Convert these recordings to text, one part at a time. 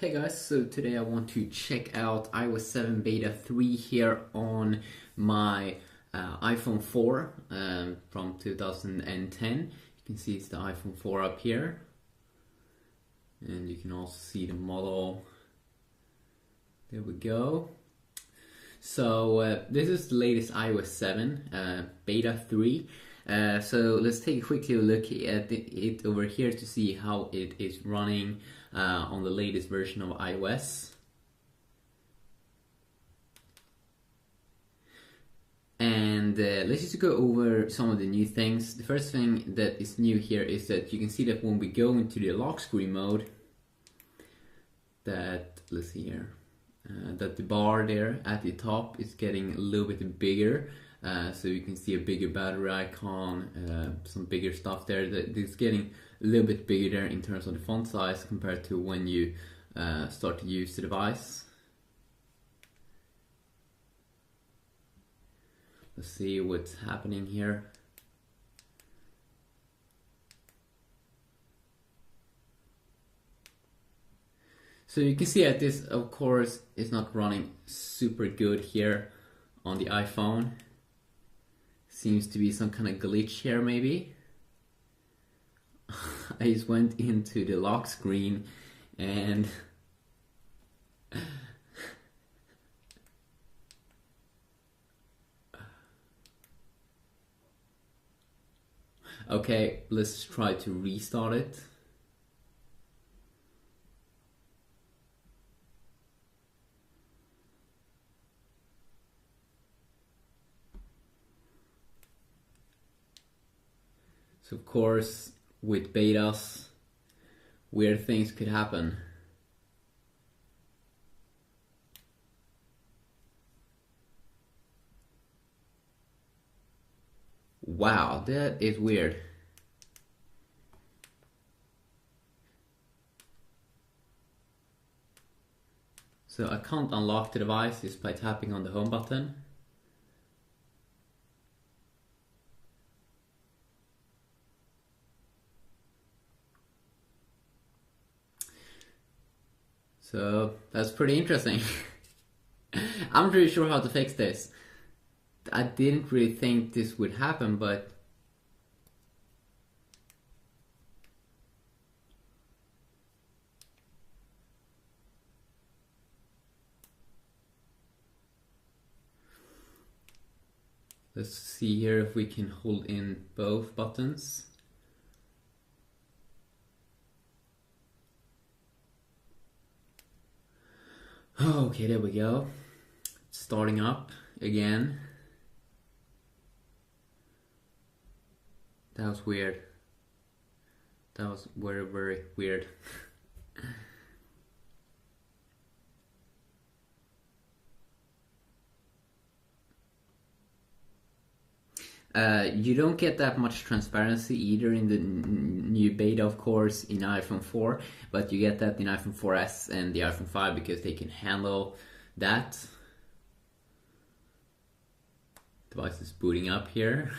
Hey guys, so today I want to check out iOS 7 Beta 3 here on my iPhone 4 from 2010. You can see it's the iPhone 4 up here, and you can also see the model. There we go. So this is the latest iOS 7 Beta 3. So let's take a quick look at it over here to see how it is running on the latest version of iOS. And let's just go over some of the new things. The first thing that is new here is that you can see that when we go into the lock screen mode, that, let's see here, that the bar there at the top is getting a little bit bigger. So you can see a bigger battery icon, some bigger stuff there. It's getting a little bit bigger there in terms of the font size compared to when you start to use the device. Let's see what's happening here. So you can see that this, of course, is not running super good here on the iPhone. Seems to be some kind of glitch here, maybe. I just went into the lock screen and okay, let's try to restart it. So of course, with betas, weird things could happen. Wow, that is weird. So I can't unlock the device just by tapping on the home button. So that's pretty interesting. I'm not really sure how to fix this. I didn't really think this would happen, but let's see here if we can hold in both buttons. Okay, there we go. It's starting up again. That was weird. That was very, very weird. You don't get that much transparency either in the new beta, of course, in iPhone 4, but you get that in iPhone 4S and the iPhone 5 because they can handle that. Device is booting up here.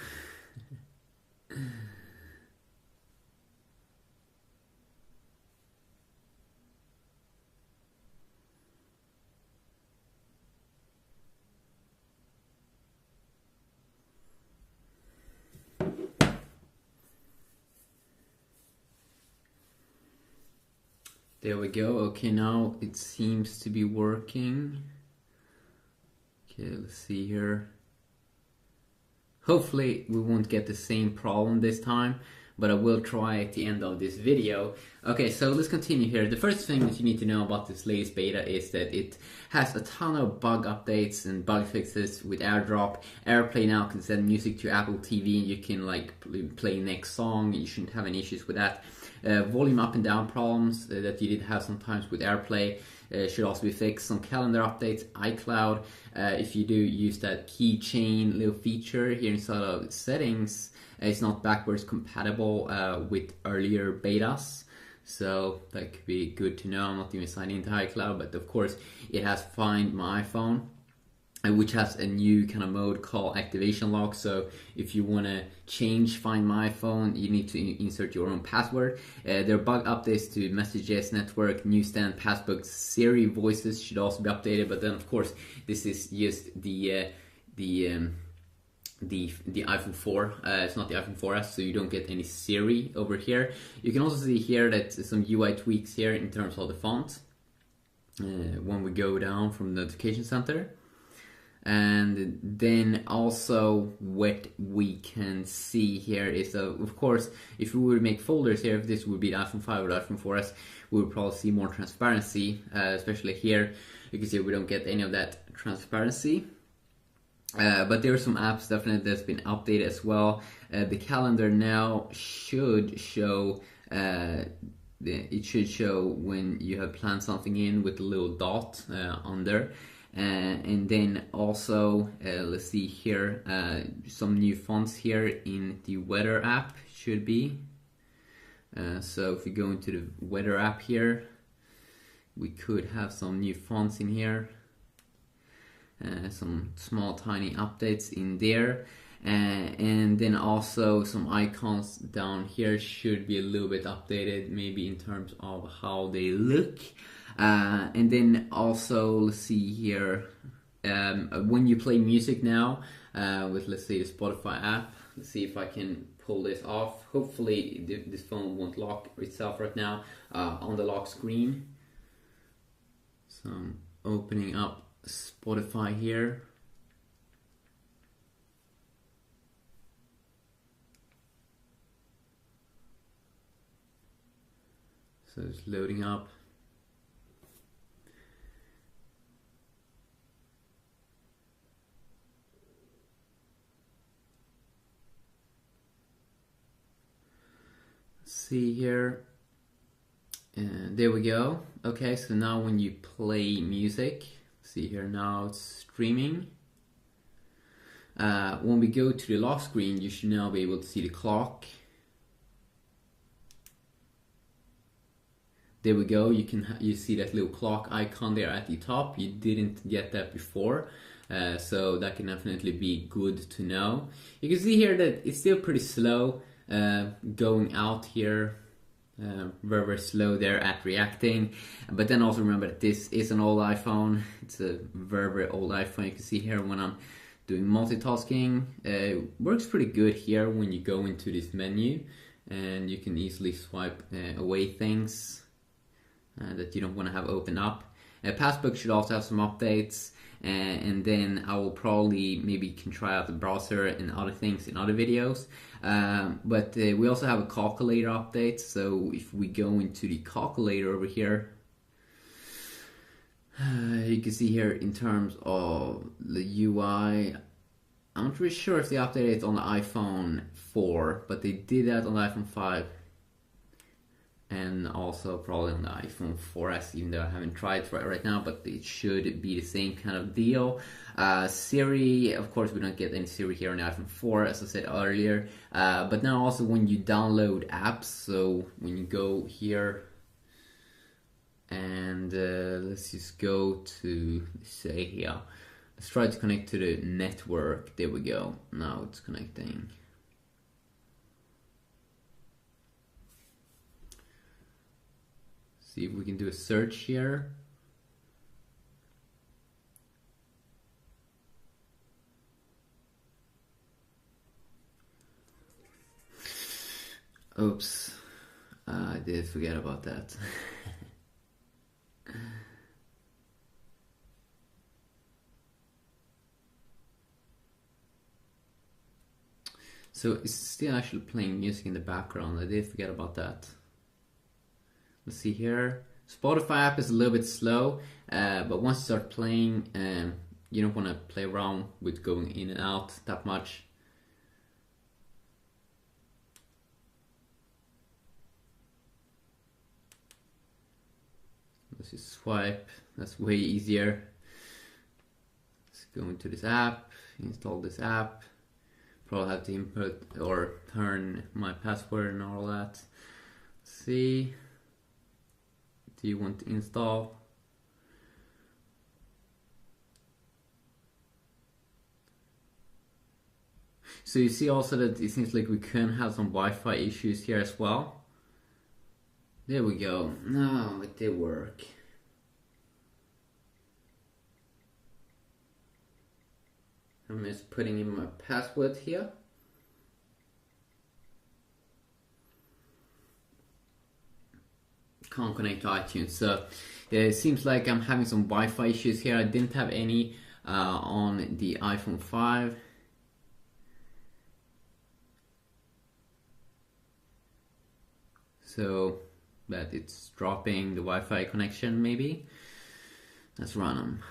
There we go. Okay, now it seems to be working. Okay, let's see here. Hopefully we won't get the same problem this time, but I will try at the end of this video. Okay, so let's continue here. The first thing that you need to know about this latest beta is that it has a ton of bug updates and bug fixes with AirDrop. AirPlay now can send music to Apple TV and you can like play next song. You shouldn't have any issues with that. Volume up and down problems that you did have sometimes with AirPlay should also be fixed. Some calendar updates, iCloud, if you do use that keychain little feature here inside of settings, it's not backwards compatible with earlier betas. So that could be good to know. I'm not even signed into iCloud, but of course it has Find My iPhone. which has a new kind of mode called activation lock. So if you want to change Find My iPhone, you need to insert your own password. There are bug updates to Messages Network, Newsstand, Passbook, Siri voices should also be updated. But then, of course, this is just the iPhone 4. It's not the iPhone 4S, so you don't get any Siri over here. You can also see here that some UI tweaks here in terms of the font when we go down from the notification center. And then also what we can see here is, of course, if we were to make folders here, if this would be the iPhone 5 or the iPhone 4S, we would probably see more transparency, especially here. You can see we don't get any of that transparency. But there are some apps definitely that's been updated as well. The calendar now should show, it should show when you have planned something in with a little dot under. And then also, let's see here, some new fonts here in the weather app should be. So if we go into the weather app here, we could have some new fonts in here. Some small tiny updates in there. And then also some icons down here should be a little bit updated, maybe in terms of how they look. And then also, let's see here, when you play music now with, let's say, the Spotify app, let's see if I can pull this off. Hopefully this phone won't lock itself right now on the lock screen. So I'm opening up Spotify here. So it's loading up. See here, and there we go. Okay, so now when you play music, see here, now it's streaming. When we go to the lock screen, you should now be able to see the clock. There we go. You see that little clock icon there at the top. You didn't get that before, so that can definitely be good to know. You can see here that it's still pretty slow. Going out here, very slow there at reacting. But then also remember that this is an old iPhone. It's a very old iPhone. You can see here when I'm doing multitasking, it works pretty good here when you go into this menu, and you can easily swipe away things that you don't want to have open up. Passbook should also have some updates. And then I will probably maybe can try out the browser and other things in other videos. But we also have a calculator update. So if we go into the calculator over here, you can see here in terms of the UI, I'm not really sure if they updated it on the iPhone 4, but they did that on the iPhone 5. And also probably on the iPhone 4S, even though I haven't tried it right now, but it should be the same kind of deal. Siri, of course, we don't get any Siri here on the iPhone 4, as I said earlier. But now also when you download apps, so when you go here, and let's just go to, say here, let's try to connect to the network. There we go. Now it's connecting. See if we can do a search here. Oops, I did forget about that. So it's still actually playing music in the background. I did forget about that. Let's see here. Spotify app is a little bit slow, but once you start playing, you don't want to play around with going in and out that much. Let's just swipe. That's way easier. Let's go into this app, install this app. Probably have to input or turn my password and all that. Let's see. Do you want to install? So you see also that it seems like we can have some Wi-Fi issues here as well. There we go. No, it did work. I'm just putting in my password here. Can't connect to iTunes, so it seems like I'm having some Wi-Fi issues here. I didn't have any on the iPhone 5. So that it's dropping the Wi-Fi connection maybe. Let's run them.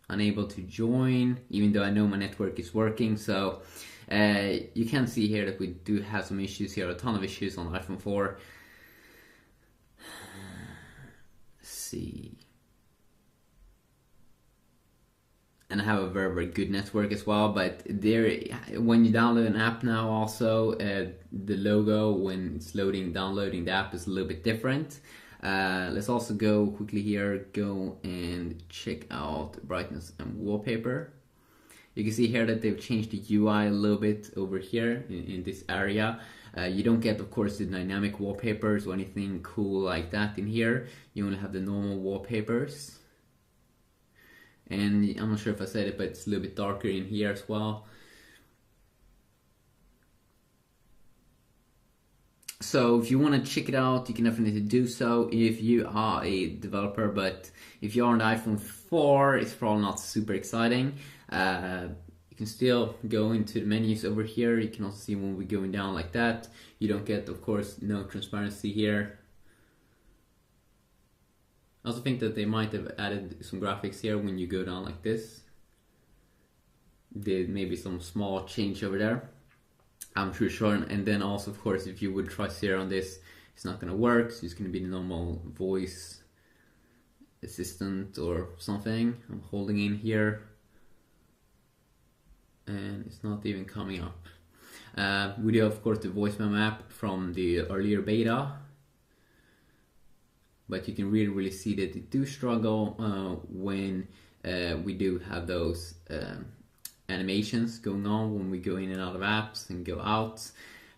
Unable to join, even though I know my network is working. So you can see here that we do have some issues here, a ton of issues on iPhone 4. Let's see. And I have a very, very good network as well, but there, when you download an app now also, the logo when it's downloading the app is a little bit different. Let's also go quickly here, go and check out brightness and wallpaper. You can see here that they've changed the UI a little bit over here in this area. You don't get, of course, the dynamic wallpapers or anything cool like that in here. You only have the normal wallpapers. And I'm not sure if I said it, but it's a little bit darker in here as well. So if you want to check it out, you can definitely do so if you are a developer, but if you're on the iPhone 4, it's probably not super exciting. You can still go into the menus over here. You can also see when we're going down like that. You don't get, of course, no transparency here. I also think that they might have added some graphics here when you go down like this. Did maybe some small change over there. I'm pretty sure. And then also, of course, if you would try Siri on this, it's not going to work. So it's going to be the normal voice assistant or something. I'm holding in here. And it's not even coming up. We do, of course, the voice memo app from the earlier beta. But you can really see that they do struggle when we do have those animations going on when we go in and out of apps and go out.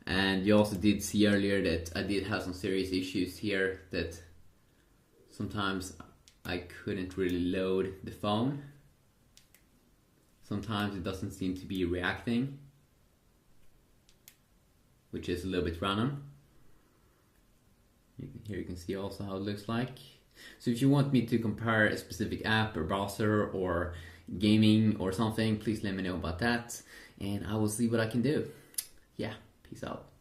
And you also did see earlier that I did have some serious issues here, that sometimes I couldn't really load the phone. Sometimes it doesn't seem to be reacting, which is a little bit random. Here you can see also how it looks like. So if you want me to compare a specific app or browser or gaming or something, please let me know about that and I will see what I can do. Yeah, peace out.